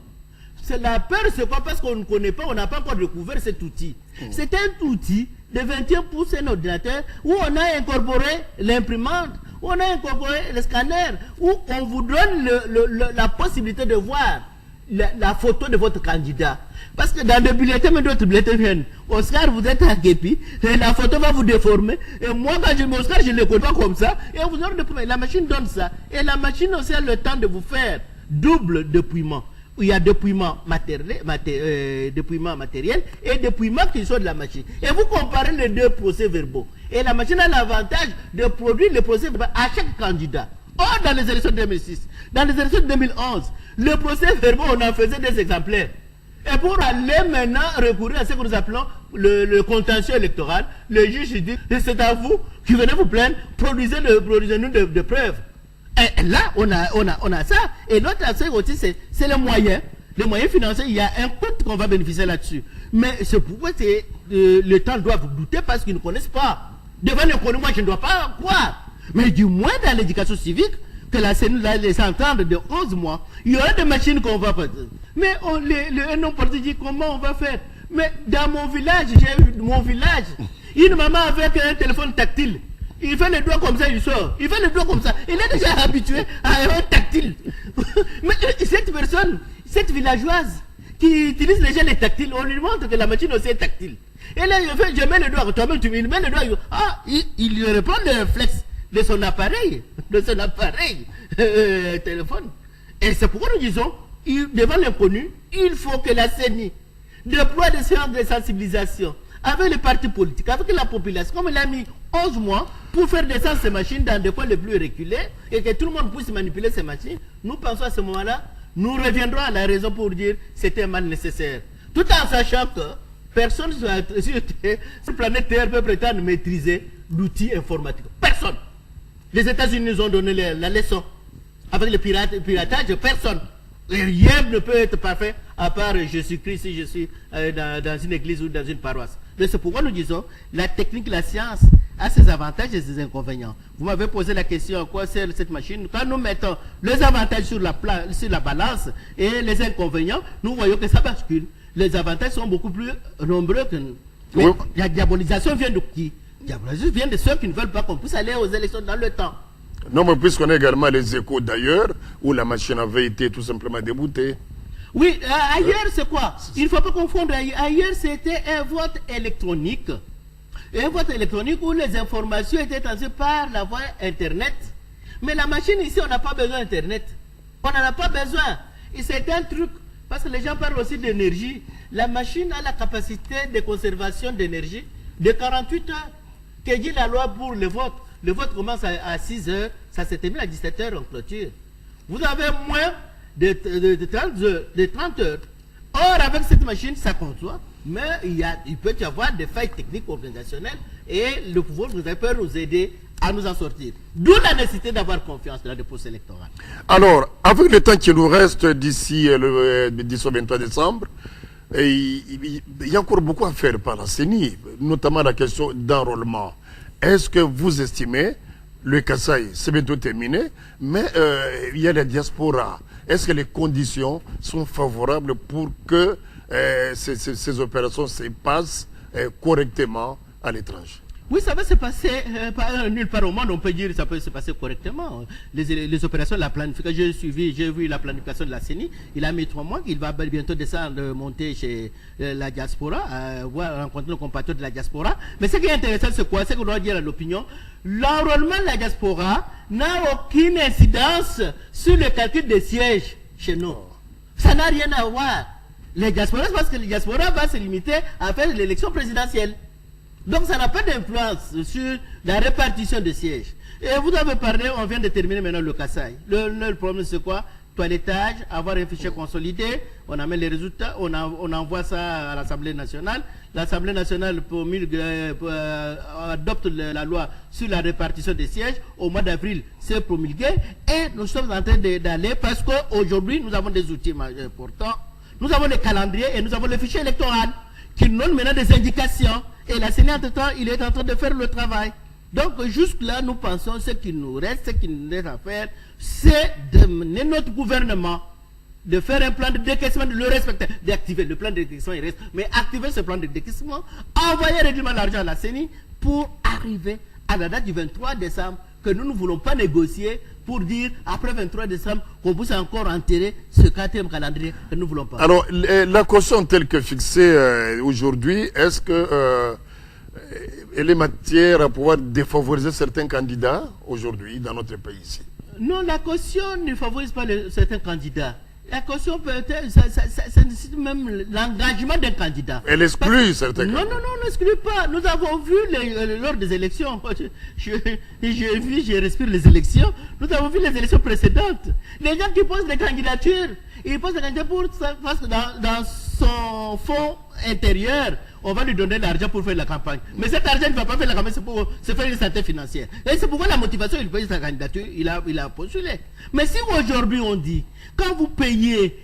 La peur, c'est pas parce qu'on ne connaît pas, on n'a pas encore découvert cet outil. C'est un outil de 21 pouces, un ordinateur, où on a incorporé l'imprimante, où on a incorporé le scanner, où on vous donne la possibilité de voir la photo de votre candidat. Parce que dans le bulletin, mais d'autres bulletins viennent. Oscar, vous êtes à Képi, et la photo va vous déformer. Et moi, quand je mets Oscar, je ne le connais pas comme ça. Et vous aurez la machine donne ça. Et la machine aussi a le temps de vous faire double dépouillement. il y a dépouillement matériel et dépouillement qui sont de la machine. Et vous comparez les deux procès-verbaux. Et la machine a l'avantage de produire les procès-verbaux à chaque candidat. Or, dans les élections de 2006, dans les élections de 2011, le procès-verbaux, on en faisait des exemplaires. Et pour aller maintenant recourir à ce que nous appelons le contentieux électoral, le juge dit, c'est à vous qui venez vous plaindre, produisez-nous de preuves. Et là, on a ça. Et l'autre aspect aussi, c'est les moyens. Les moyens financiers, il y a un compte qu'on va bénéficier là-dessus. Mais c'est pourquoi le temps doit vous douter parce qu'ils ne connaissent pas. Devant l'inconnu, moi, je ne dois pas croire. Mais du moins, dans l'éducation civique, que la CENI laisse entendre de 11 mois, il y aura des machines qu'on va faire. Mais un homme politique dit comment on va faire. Mais dans mon village, une maman avec un téléphone tactile. Il fait les doigts comme ça, il sort. Il fait les doigts comme ça. Il est déjà habitué à un tactile. Mais cette personne, cette villageoise, qui utilise déjà les tactiles, on lui montre que la machine aussi est tactile. Et là, je mets le doigt, toi-même tu mets le doigt, il lui reprend le réflexe de son appareil, téléphone. Et c'est pourquoi nous disons, devant l'inconnu, il faut que la CENI déploie des séances de sensibilisation avec les partis politiques, avec la population, comme il a mis 11 mois pour faire descendre ces machines dans des coins les plus reculés et que tout le monde puisse manipuler ces machines. Nous pensons à ce moment-là, nous reviendrons à la raison pour dire que c'était un mal nécessaire. Tout en sachant que personne sur la planète Terre peut prétendre maîtriser l'outil informatique. Personne. Les États-Unis nous ont donné la leçon. Avec le piratage, personne. Et rien ne peut être parfait à part Jésus-Christ si je suis dans une église ou dans une paroisse. Mais c'est pourquoi nous disons, la technique, la science a ses avantages et ses inconvénients. Vous m'avez posé la question, quoi c'est cette machine? Quand nous mettons les avantages sur la balance et les inconvénients, nous voyons que ça bascule. Les avantages sont beaucoup plus nombreux que nous. Mais oui. La diabolisation vient de qui? La diabolisation vient de ceux qui ne veulent pas qu'on puisse aller aux élections dans le temps. Non, mais puisqu'on a également les échos d'ailleurs, où la machine avait été tout simplement déboutée. Oui, ailleurs c'est quoi? Il ne faut pas confondre. Ailleurs c'était un vote électronique. Un vote électronique où les informations étaient transmises par la voie Internet. Mais la machine ici, on n'a pas besoin d'Internet. On n'en a pas besoin. Et c'est un truc, parce que les gens parlent aussi d'énergie. La machine a la capacité de conservation d'énergie de 48 heures. Que dit la loi pour le vote? Le vote commence à 6 heures, ça se termine à 17 heures en clôture. Vous avez moins de 30 heures. Or, avec cette machine, ça conçoit, mais il peut y avoir des failles techniques organisationnelles et le pouvoir peut nous aider à nous en sortir. D'où la nécessité d'avoir confiance dans la dépose électorale. Alors, avec le temps qui nous reste d'ici le 23 décembre, il y a encore beaucoup à faire par la CENI, notamment la question d'enrôlement. Est-ce que vous estimez, le Kasaï, c'est bientôt terminé, mais il y a la diaspora. Est-ce que les conditions sont favorables pour que ces opérations se passent correctement à l'étranger? Oui, ça va se passer nulle part au monde, on peut dire que ça peut se passer correctement. Les opérations de la planification, j'ai vu la planification de la CENI, il a mis 3 mois, il va bientôt descendre, monter chez la diaspora, rencontrer nos compatriotes de la diaspora. Mais ce qui est intéressant, c'est quoi? C'est qu'on doit dire à l'opinion, l'enrôlement de la diaspora n'a aucune incidence sur le calcul des sièges chez nous. Ça n'a rien à voir. Les diasporas, parce que la diaspora va se limiter à faire l'élection présidentielle. Donc ça n'a pas d'influence sur la répartition des sièges. Et vous avez parlé, on vient de terminer maintenant le Kasaï. Le problème c'est quoi? Toilettage, avoir un fichier consolidé, on amène les résultats, on envoie ça à l'Assemblée nationale. L'Assemblée nationale adopte la loi sur la répartition des sièges. Au mois d'avril, c'est promulgué. Et nous sommes en train d'aller parce qu'aujourd'hui, nous avons des outils importants. Nous avons le calendrier et nous avons le fichier électoral qui nous donne maintenant des indications. Et la CENI, entre-temps, il est en train de faire le travail. Donc, jusque-là, nous pensons ce qui nous reste à faire, c'est de mener notre gouvernement, de faire un plan de décaissement, de le respecter, d'activer le plan de décaissement, il reste, mais activer ce plan de décaissement, envoyer régulièrement l'argent à la CENI pour arriver à la date du 23 décembre, que nous ne voulons pas négocier pour dire, après 23 décembre, qu'on puisse encore enterrer ce 4e calendrier que nous ne voulons pas. Alors, la caution telle que fixée aujourd'hui, est-ce que elle est matière à pouvoir défavoriser certains candidats aujourd'hui dans notre pays ici? Non, la caution ne favorise pas certains candidats. La caution peut-être, ça nécessite même l'engagement d'un candidat. Elle exclut certains Non, candidats. non, non, on n'exclut pas. Nous avons vu lors des élections, je respire les élections, nous avons vu les élections précédentes. Les gens qui posent des candidatures, ils posent des candidatures pour parce que dans son fonds intérieur, on va lui donner l'argent pour faire la campagne. Mais cet argent ne va pas faire la campagne, c'est pour se faire une santé financière. Et c'est pourquoi la motivation, il paye sa candidature, il a postulé. Mais si aujourd'hui on dit, quand vous payez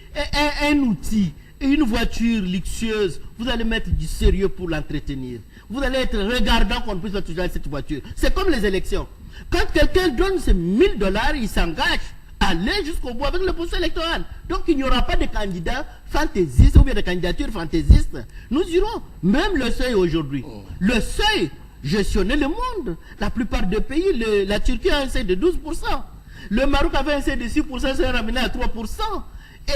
un outil, une voiture luxueuse, vous allez mettre du sérieux pour l'entretenir. Vous allez être regardant qu'on puisse utiliser cette voiture. C'est comme les élections. Quand quelqu'un donne ses $1000, il s'engage à aller jusqu'au bout avec le processus électoral. Donc il n'y aura pas de candidats fantaisistes ou bien de candidatures fantaisistes. Nous irons, même le seuil aujourd'hui. Le seuil gestionnait le monde. La plupart des pays, la Turquie a un seuil de 12%. Le Maroc avait un seuil de 6%, c'est ramené à 3%.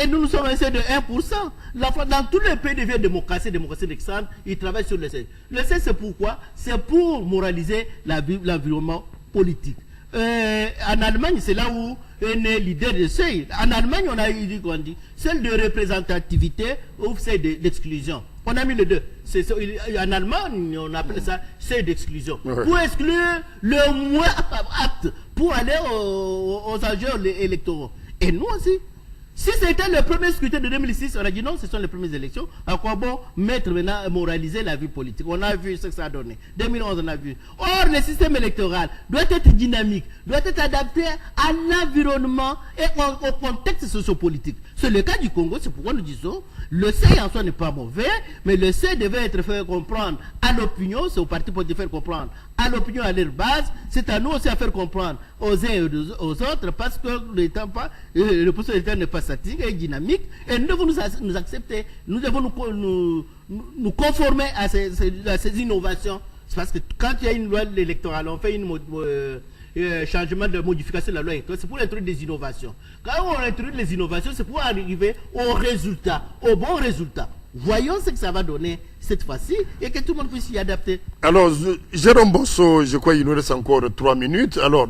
Et nous sommes un seuil de 1%. Dans tous les pays de démocratie d'exemple, ils travaillent sur le seuil. Le seuil, c'est pourquoi? C'est pour moraliser l'environnement politique. En Allemagne, c'est là où est né l'idée de seuil. En Allemagne, on a dit qu'on dit seuil de représentativité ou seuil d'exclusion. On a mis les deux. En Allemagne, on appelle ça seuil d'exclusion. Ouais. Pour exclure le moins apte pour aller aux enjeux électoraux. Et nous aussi. Si c'était le premier scrutin de 2006, on a dit non, ce sont les premières élections. À quoi bon mettre maintenant, moraliser la vie politique? On a vu ce que ça a donné. 2011, on a vu. Or, le système électoral doit être dynamique, doit être adapté à l'environnement et au contexte sociopolitique. C'est le cas du Congo, c'est pourquoi nous disons, le seuil en soi n'est pas mauvais, mais le seuil devait être fait comprendre à l'opinion, c'est aux partis pour faire comprendre à l'opinion, à leur base, c'est à nous aussi à faire comprendre aux uns et aux autres, parce que le processus électoral n'est pas statique et dynamique, et nous devons nous accepter, nous devons nous conformer à ces innovations. C'est parce que quand il y a une loi électorale, on fait un changement de modification de la loi électorale, c'est pour introduire des innovations. Quand on introduit les innovations, c'est pour arriver au résultat, au bon résultat. Voyons ce que ça va donner cette fois-ci et que tout le monde puisse s'y adapter. Alors, Jérôme Bosso, je crois qu'il nous reste encore 3 minutes. Alors,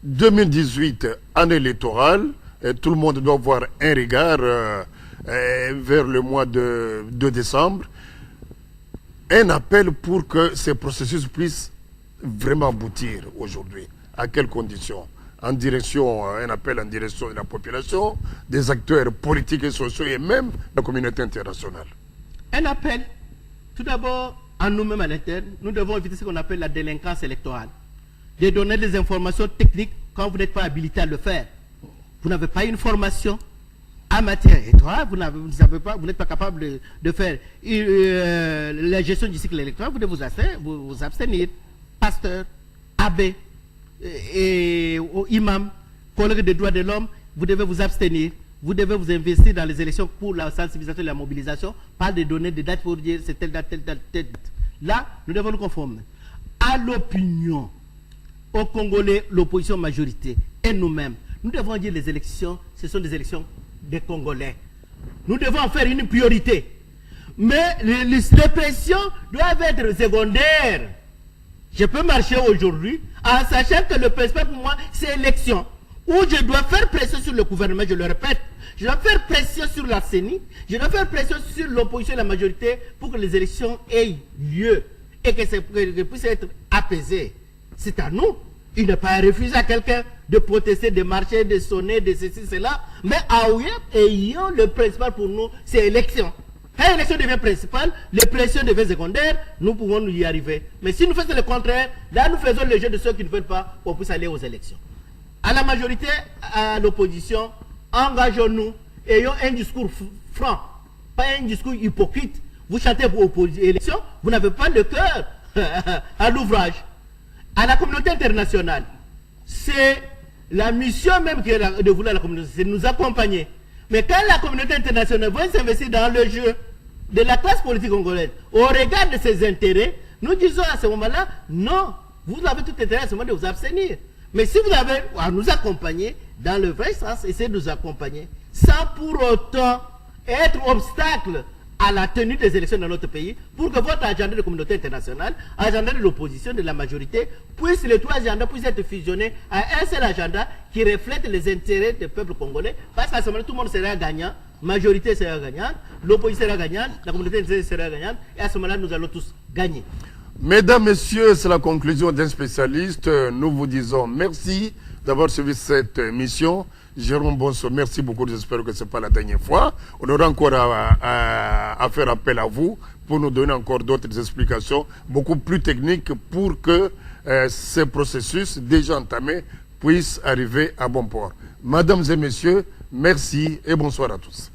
2018, année électorale, tout le monde doit avoir un regard vers le mois de décembre. Un appel pour que ces processus puissent vraiment aboutir aujourd'hui. À quelles conditions? Un appel en direction de la population, des acteurs politiques et sociaux et même la communauté internationale. Un appel, tout d'abord, en nous-mêmes à l'interne, nous devons éviter ce qu'on appelle la délinquance électorale. De donner des informations techniques quand vous n'êtes pas habilité à le faire. Vous n'avez pas une formation en matière électorale, vous n'êtes pas capable de faire la gestion du cycle électoral, vous devez vous abstenir. Pasteur, abbé, et imam, collègue des droits de l'homme, vous devez vous abstenir. Vous devez vous investir dans les élections pour la sensibilisation et la mobilisation, pas de donner des dates pour dire c'est telle date, telle date, telle date. Là, nous devons nous conformer à l'opinion, aux Congolais, l'opposition majorité et nous-mêmes. Nous devons dire les élections, ce sont des élections des Congolais. Nous devons en faire une priorité. Mais les pressions doivent être secondaires. Je peux marcher aujourd'hui en sachant que le principal pour moi, c'est l'élection. Où je dois faire pression sur le gouvernement, je le répète. Je dois faire pression sur la CENI. Je dois faire pression sur l'opposition et la majorité pour que les élections aient lieu et que puissent être apaisées. C'est à nous. Il n'est pas refusé à quelqu'un de protester, de marcher, de sonner, de ceci, cela. Mais ayant le principal pour nous, c'est l'élection. Quand l'élection devient principale, les pressions deviennent secondaires, nous pouvons nous y arriver. Mais si nous faisons le contraire, là nous faisons le jeu de ceux qui ne veulent pas pour puisse aller aux élections. À la majorité, à l'opposition, engageons-nous, ayons un discours franc, pas un discours hypocrite. Vous chantez pour l'élection, vous n'avez pas le cœur à l'ouvrage. À la communauté internationale, c'est la mission même de vouloir la communauté, c'est de nous accompagner. Mais quand la communauté internationale va s'investir dans le jeu de la classe politique congolaise, au regard de ses intérêts, nous disons à ce moment-là, non, vous avez tout intérêt à ce moment de vous abstenir. Mais si vous avez à nous accompagner, dans le vrai sens, essayez de nous accompagner, sans pour autant être obstacle à la tenue des élections dans notre pays pour que votre agenda de communauté internationale, agenda de l'opposition, de la majorité, puisse, les trois agendas puissent être fusionnés à un seul agenda qui reflète les intérêts du peuple congolais. Parce qu'à ce moment-là, tout le monde sera gagnant, majorité sera gagnante, l'opposition sera gagnante, la communauté internationale sera gagnante, et à ce moment-là, nous allons tous gagner. Mesdames, Messieurs, c'est la conclusion d'un spécialiste. Nous vous disons merci d'avoir suivi cette émission. Jérôme Bonso, merci beaucoup. J'espère que ce n'est pas la dernière fois. On aura encore à faire appel à vous pour nous donner encore d'autres explications beaucoup plus techniques pour que ce processus déjà entamé puisse arriver à bon port. Mesdames et messieurs, merci et bonsoir à tous.